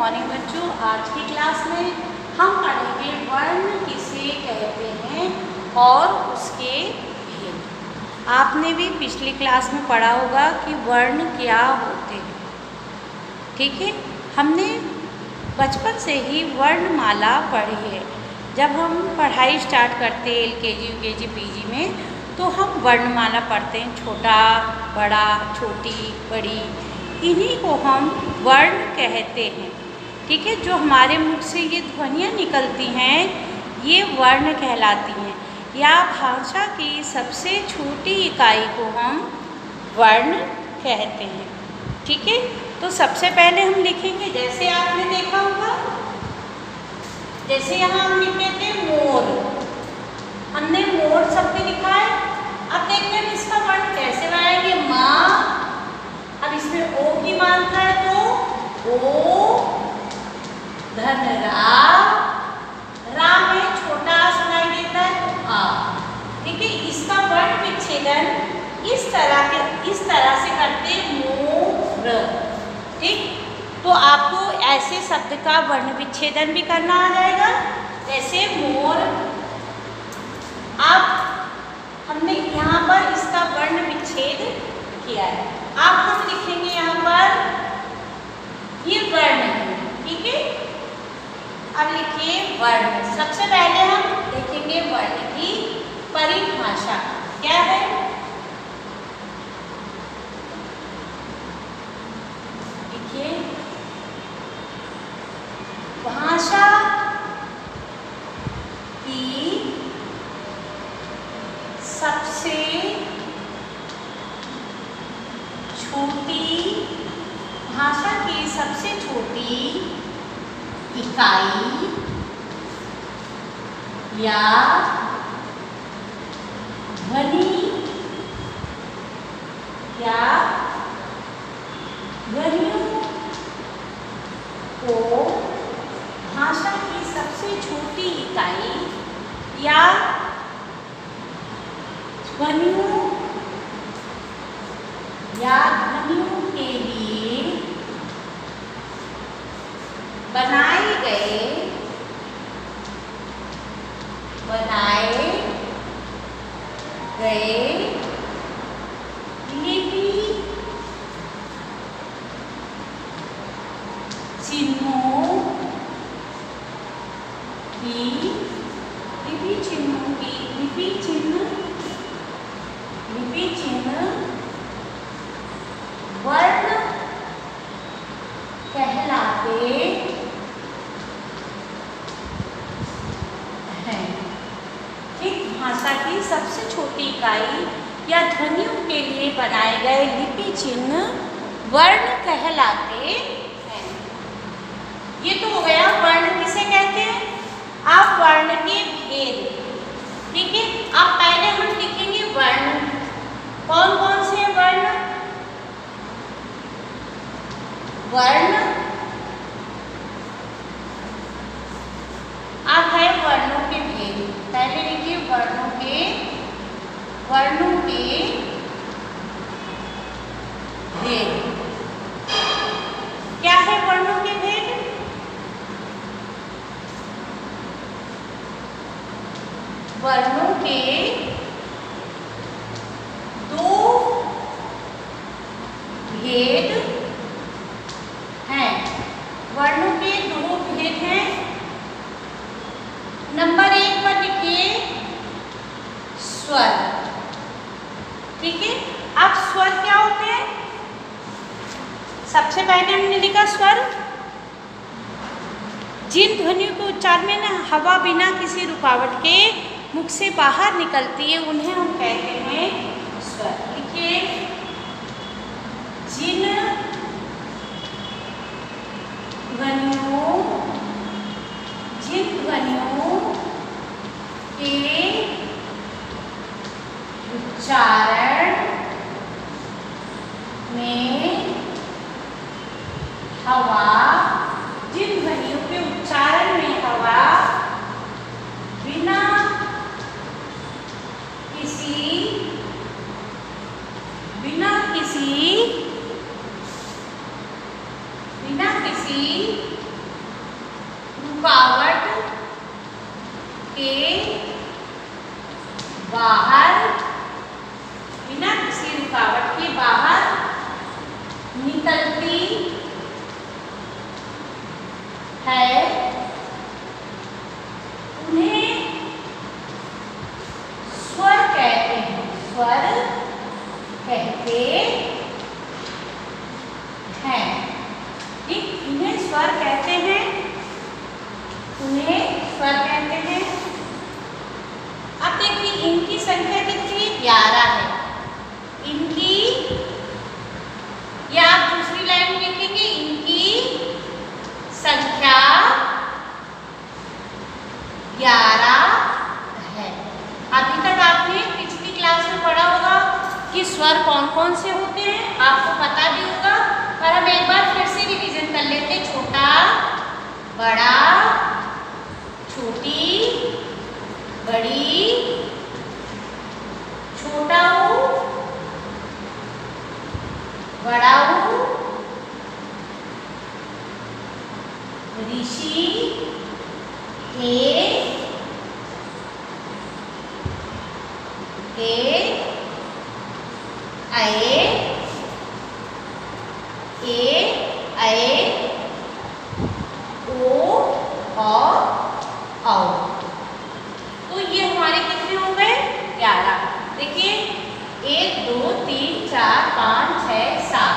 Morning बच्चों। आज की क्लास में हम पढ़ेंगे वर्ण किसे कहते हैं और उसके भेद। आपने भी पिछली क्लास में पढ़ा होगा कि वर्ण क्या होते हैं, ठीक है। हमने बचपन से ही वर्णमाला पढ़ी है। जब हम पढ़ाई स्टार्ट करते हैं LKG UKG PG में, तो हम वर्णमाला पढ़ते हैं, छोटा बड़ा छोटी बड़ी, इन्हीं को हम वर्ण कहते हैं, ठीक है। जो हमारे मुख से ये ध्वनियाँ निकलती हैं ये वर्ण कहलाती हैं, या भाषा की सबसे छोटी इकाई को हम वर्ण कहते हैं, ठीक है। तो सबसे पहले हम लिखेंगे, जैसे आपने देखा होगा, जैसे यहाँ हम लिखते थे मोर, हमने मोर शब्द लिखा है। अब देखते हैं इसका वर्ण कैसे बनाएंगे। माँ, अब इसमें ओ की मात्रा है तो ओ, धन रा में छोटा सुनाई देता है तो आ, ठीक है। इसका वर्ण विच्छेदन इस तरह से करते मोर, ठीक। तो आपको ऐसे शब्द का वर्ण विच्छेदन भी करना आ जाएगा, जैसे मोर। अब हमने यहाँ पर इसका वर्ण विच्छेद किया है। अब हम लिखेंगे यहाँ पर ये वर्ण है, ठीक है। अब लिखिए वर्ण। सबसे पहले हम देखेंगे वर्ण की परिभाषा क्या है। लिखिए, भाषा की सबसे छोटी, भाषा की सबसे छोटी इकाई या ध्वनि या ध्वनियों को, भाषा की सबसे छोटी इकाई या ध्वनियों के लिए बनाए गए लिपि चिन्हों लिपि चिन्ह वर्ण कहलाते हैं, ठीक। भाषा की सबसे छोटी इकाई या ध्वनियों के लिए बनाए गए लिपि चिन्ह वर्ण कहलाते हैं। ये तो हो गया वर्ण किसे कहते हैं। अब वर्ण के भेद, ठीक है। अब पहले हम लिखेंगे वर्ण। कौन कौन से वर्ण? वर्ण, अब है वर्णों के भेद। पहले लिखिए वर्णों के भेद। क्या है वर्णों के भेद? वर्णों के दो भेद हैं। वर्णों के दो भेद हैं। नंबर 1 पर लिखिए स्वर, ठीक है। अब स्वर क्या होते हैं? सबसे पहले हमने लिखा स्वर, जिन ध्वनियों के उच्चारण में ना हवा बिना किसी रुकावट के मुख से बाहर निकलती है उन्हें हम कहते हैं स्वर। लिखिए, जिन ध्वनियों के उच्चारण में हवा, जिन ध्वनियों के उच्चारण में हवा बिना किसी रुकावट के बाहर, बिना किसी रुकावट के बाहर निकलती है, उन्हें स्वर कहते हैं। स्वर कहते हैं, ठीक, इन्हें स्वर कहते हैं, उन्हें स्वर कहते हैं। अब देखिए इनकी संख्या कितनी, 11 है। इनकी, या आप दूसरी लाइन में लिखेंगे इनकी संख्या 11 है। अभी तक आपने पिछली क्लास में पढ़ा होगा कि स्वर कौन कौन से होते हैं, आपको पता भी होगा, पर हम एक बार फिर से रिवीजन कर लेते हैं। छोटा, बड़ा, छोटी, बड़ी, छोटा ऊ, बड़ा ऊ, ऋषि, ए, ओ और औ। तो ये हमारे कितने हो गए, 11। देखिए 1 2 3 4 5 6 7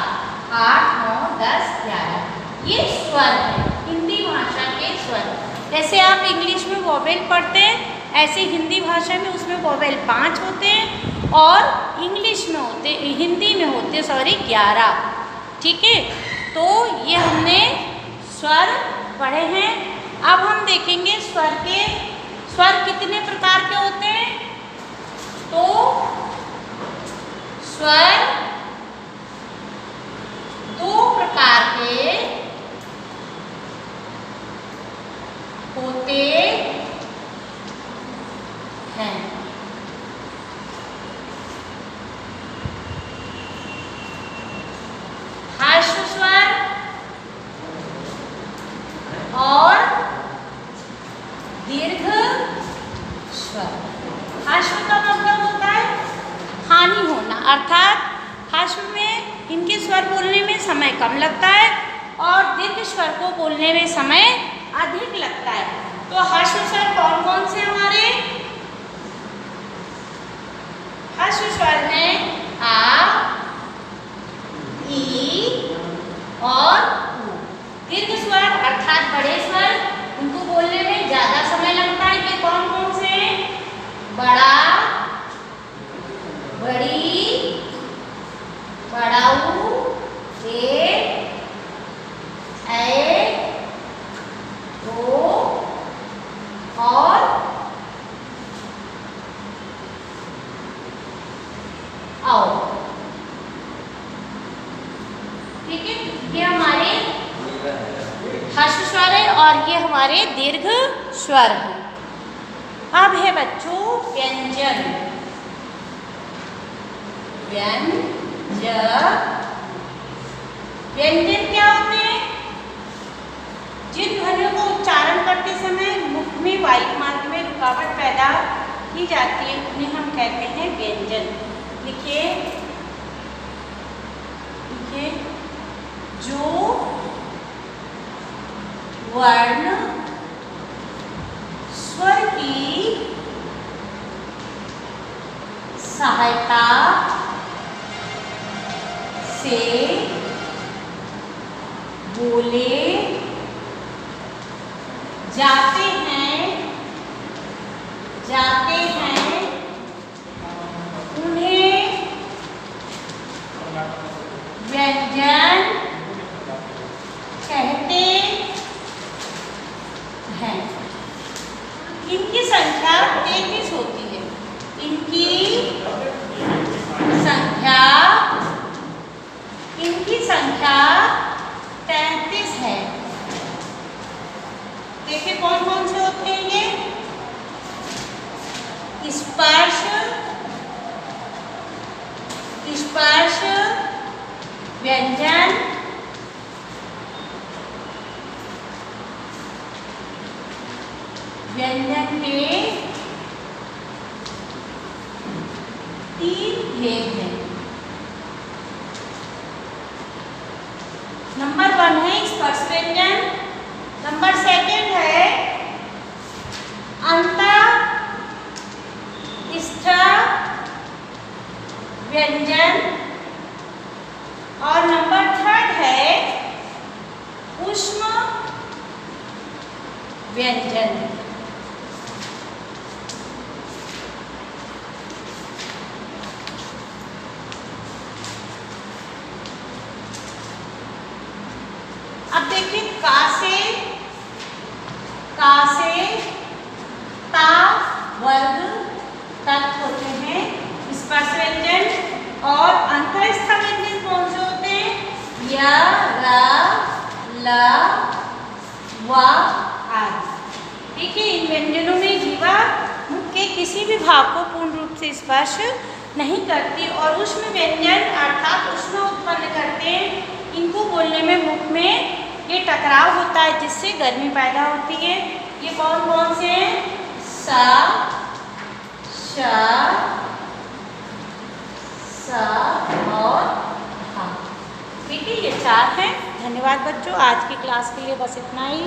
8 9 10 11, ये स्वर है, हिंदी भाषा के स्वर। जैसे आप इंग्लिश में वोवेल पढ़ते हैं, ऐसे हिंदी भाषा में उसमें वोवेल 5 होते हैं और इंग्लिश में होते, हिंदी में होते 11, ठीक है। तो ये हमने स्वर पढ़े हैं। अब हम देखेंगे स्वर कितने प्रकार के होते हैं। तो स्वर 2 प्रकार के होते हैं। हास्य स्वर और दीर्घ स्वर। हास्य का मतलब होता है हानि होना, अर्थात हास्य में इनके स्वर बोलने में समय कम लगता है और दीर्घ स्वर को बोलने में समय अधिक लगता है। तो हास्य स्वर कौन कौन से हमारे, हास्य स्वर हैं आ, ई और उ। दीर्घ स्वर अर्थात बड़े स्वर, उनको बोलने में ज्यादा समय लगता है। ये कौन कौन से हैं, बड़ा, बड़ी, बड़ाऊ, ओ और औ, ठीक है। ये हमारे हास्य स्वर है और ये हमारे दीर्घ स्वर है। अब है बच्चों व्यंजन। व्यंजन क्या होते हैं, जिन ध्वनियों को उच्चारण करते समय मुख में वायु मार्ग में रुकावट पैदा की जाती है, उन्हें हम कहते हैं व्यंजन। लिखिए, जो वर्ण स्वर की सहायता से बोले जाते हैं उन्हें व्यंजन कहते हैं। इनकी संख्या 33 होती है। इनकी संख्या 33 है। देखिए कौन कौन से होते हैं ये, स्पर्श, व्यंजन, व्यंजन के 3 भेद हैं। नंबर 1 है स्पर्श व्यंजन, नंबर 2 है अंतःस्थ व्यंजन और नंबर 3 है ऊष्म व्यंजन। अब देखिए का से ता वर्ग तक होते हैं स्पर्श व्यंजन और अंतःस्थ व्यंजन कौन से होते हैं? य, र, ल, व आदि। ठीक है, इन व्यंजनों में जीवा मुख के किसी भी भाग को पूर्ण रूप से स्पर्श नहीं करती और ऊष्म व्यंजन अर्थात ऊष्मा उत्पन्न करते हैं। इनको बोलने में मुख में ये टकराव होता है जिससे गर्मी पैदा होती है। ये कौन कौन से हैं? सा, श, और हा। ठीक है, ये 4 हैं। धन्यवाद बच्चों, आज की क्लास के लिए बस इतना ही।